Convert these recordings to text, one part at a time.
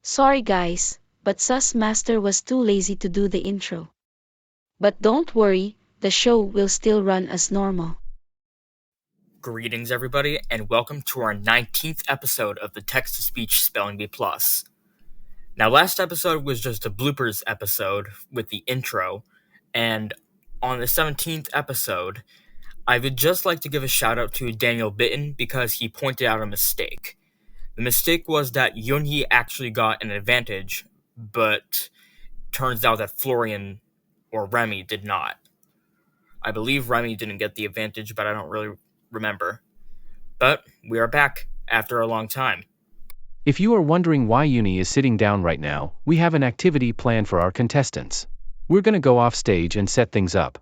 Sorry guys, but Sus Master was too lazy to do the intro. But don't worry, the show will still run as normal. Greetings, everybody, and welcome to our 19th episode of the Text-to-Speech Spelling Bee Plus. Now, last episode was just a bloopers episode with the intro, and on the 17th episode, I would just like to give a shout out to Daniel Bitten because he pointed out a mistake. The mistake was that Yunyi actually got an advantage, but turns out that Florian or Remy did not. I believe Remy didn't get the advantage, but I don't really remember. But we are back after a long time. If you are wondering why Yunyi is sitting down right now, we have an activity planned for our contestants. We're gonna go off stage and set things up.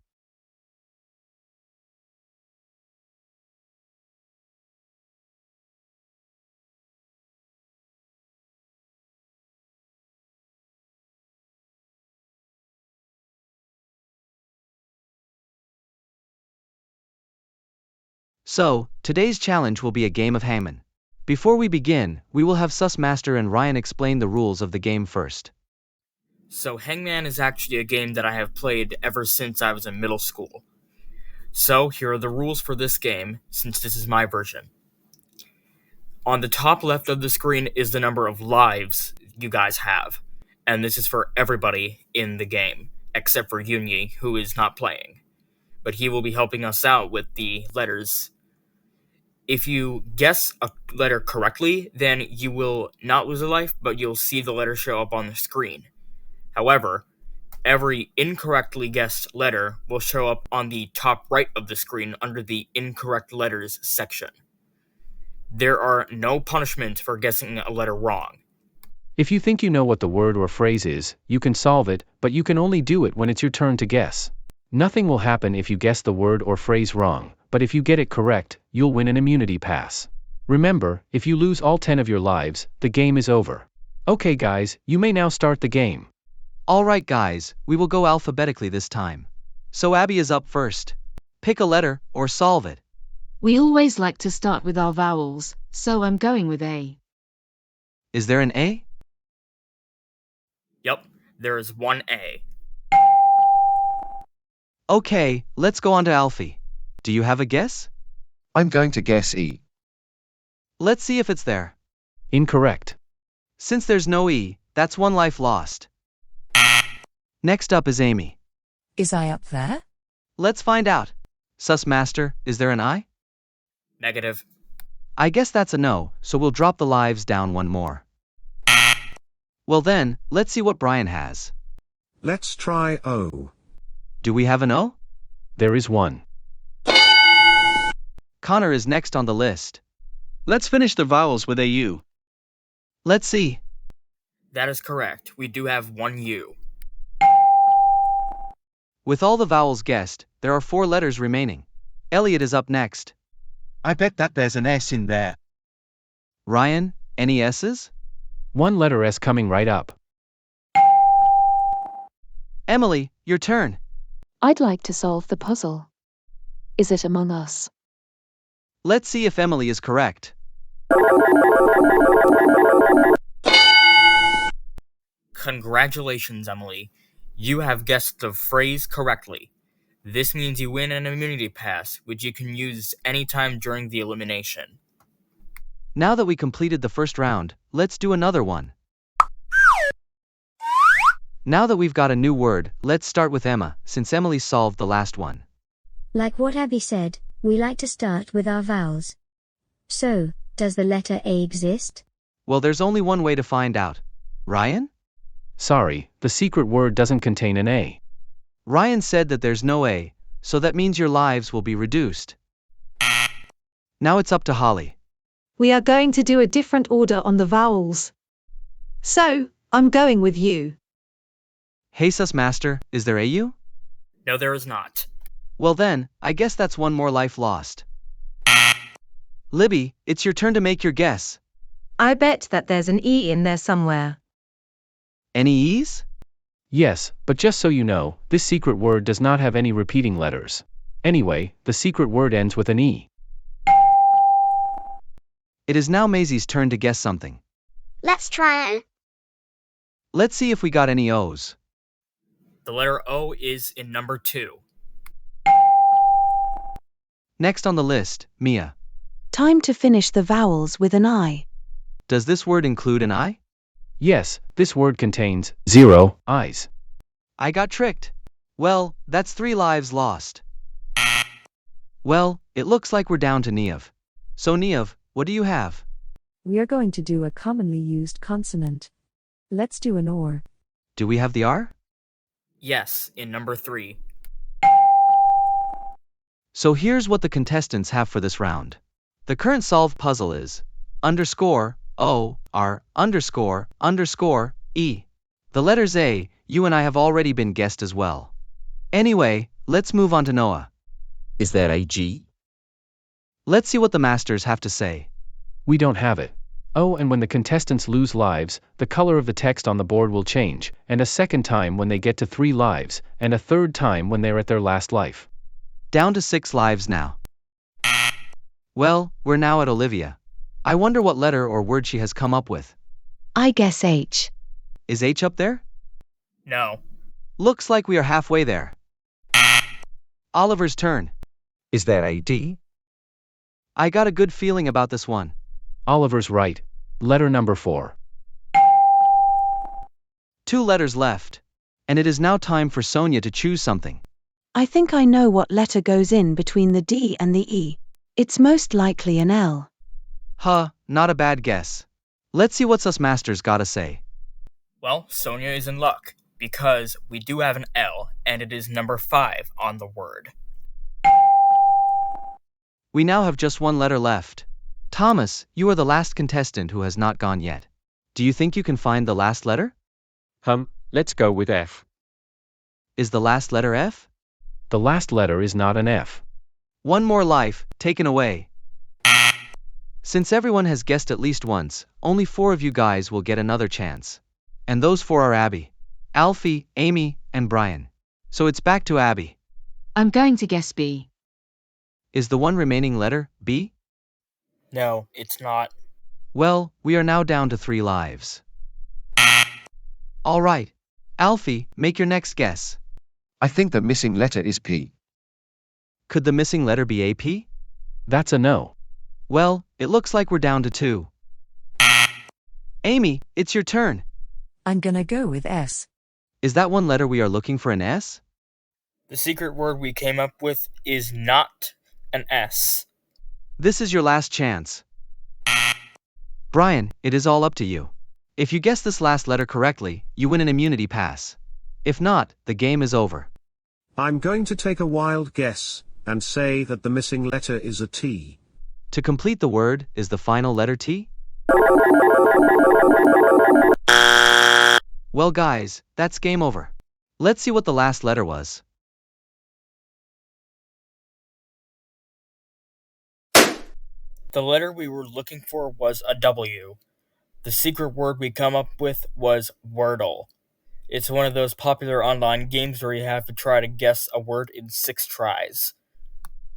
So, today's challenge will be a game of Hangman. Before we begin, we will have Sus Master and Ryan explain the rules of the game first. So Hangman is actually a game that I have played ever since I was in middle school. So here are the rules for this game, since this is my version. On the top left of the screen is the number of lives you guys have, and this is for everybody in the game, except for Yunyi, who is not playing. But he will be helping us out with the letters. If you guess a letter correctly, then you will not lose a life, but you'll see the letter show up on the screen. However, every incorrectly guessed letter will show up on the top right of the screen under the incorrect letters section. There are no punishments for guessing a letter wrong. If you think you know what the word or phrase is, you can solve it, but you can only do it when it's your turn to guess. Nothing will happen if you guess the word or phrase wrong, but if you get it correct, you'll win an immunity pass. Remember, if you lose all 10 of your lives, the game is over. Okay guys, you may now start the game. Alright guys, we will go alphabetically this time. So Abby is up first. Pick a letter, or solve it. We always like to start with our vowels, so I'm going with A. Is there an A? Yep, there is one A. Okay, let's go on to Alfie. Do you have a guess? I'm going to guess E. Let's see if it's there. Incorrect. Since there's no E, that's one life lost. Next up is Amy. Is I up there? Let's find out. Sus Master, is there an I? Negative. I guess that's a no, so we'll drop the lives down one more. Well then, let's see what Brian has. Let's try O. Do we have an O? There is one. Connor is next on the list. Let's finish the vowels with AU. Let's see. That is correct. We do have one U. With all the vowels guessed, there are 4 letters remaining. Elliot is up next. I bet that there's an S in there. Ryan, any S's? One letter S coming right up. Emily, your turn. I'd like to solve the puzzle. Is it Among Us? Let's see if Emily is correct. Congratulations, Emily. You have guessed the phrase correctly. This means you win an immunity pass, which you can use anytime during the elimination. Now that we completed the first round, let's do another one. Now that we've got a new word, let's start with Emma, since Emily solved the last one. Like what Abby said, we like to start with our vowels. So, does the letter A exist? Well, there's only one way to find out. Ryan? Sorry, the secret word doesn't contain an A. Ryan said that there's no A, so that means your lives will be reduced. Now it's up to Holly. We are going to do a different order on the vowels. So, I'm going with U. Hey Sus Master, is there AU? No, there is not. Well then, I guess that's one more life lost. Libby, it's your turn to make your guess. I bet that there's an E in there somewhere. Any E's? Yes, but just so you know, this secret word does not have any repeating letters. Anyway, the secret word ends with an E. It is now Maisie's turn to guess something. Let's try O. Let's see if we got any O's. The letter O is in number 2. Next on the list, Mia. Time to finish the vowels with an I. Does this word include an I? Yes, this word contains 0 I's. I got tricked. Well, that's 3 lives lost. Well, it looks like we're down to Niev. So Niev, what do you have? We are going to do a commonly used consonant. Let's do an or. Do we have the R? Yes, in number 3. So here's what the contestants have for this round. The current solved puzzle is underscore O R underscore underscore E. The letters A, you and I have already been guessed as well. Anyway, let's move on to Noah. Is there a G? Let's see what the masters have to say. We don't have it. Oh, and when the contestants lose lives, the color of the text on the board will change, and a second time when they get to 3 lives, and a third time when they're at their last life. Down to 6 lives now. Well, we're now at Olivia. I wonder what letter or word she has come up with. I guess H. Is H up there? No. Looks like we are halfway there. Oliver's turn. Is there a D? I got a good feeling about this one. Oliver's right. Letter number 4. 2 letters left. And it is now time for Sonia to choose something. I think I know what letter goes in between the D and the E. It's most likely an L. Huh, not a bad guess. Let's see what us masters gotta say. Well, Sonia is in luck, because we do have an L, and it is number 5 on the word. We now have just 1 letter left. Thomas, you are the last contestant who has not gone yet. Do you think you can find the last letter? Let's go with F. Is the last letter F? The last letter is not an F. 1 more life, taken away. Since everyone has guessed at least once, only 4 of you guys will get another chance. And those 4 are Abby, Alfie, Amy, and Brian. So it's back to Abby. I'm going to guess B. Is the one remaining letter B? No, it's not. Well, we are now down to 3 lives. All right. Alfie, make your next guess. I think the missing letter is P. Could the missing letter be AP? That's a no. Well, it looks like we're down to 2. Amy, it's your turn. I'm gonna go with S. Is that one letter we are looking for an S? The secret word we came up with is not an S. This is your last chance. Brian, it is all up to you. If you guess this last letter correctly, you win an immunity pass. If not, the game is over. I'm going to take a wild guess, and say that the missing letter is a T. To complete the word, is the final letter T? Well guys, that's game over. Let's see what the last letter was. The letter we were looking for was a W. The secret word we come up with was Wordle. It's one of those popular online games where you have to try to guess a word in 6 tries.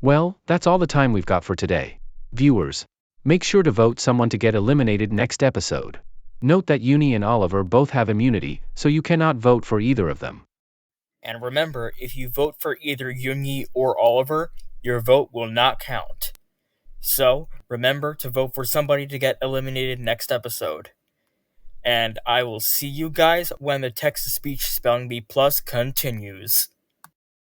Well, that's all the time we've got for today. Viewers, make sure to vote someone to get eliminated next episode. Note that Yunyi and Oliver both have immunity, so you cannot vote for either of them. And remember, if you vote for either Yunyi or Oliver, your vote will not count. So, remember to vote for somebody to get eliminated next episode. And I will see you guys when the text-to-speech spelling bee plus continues.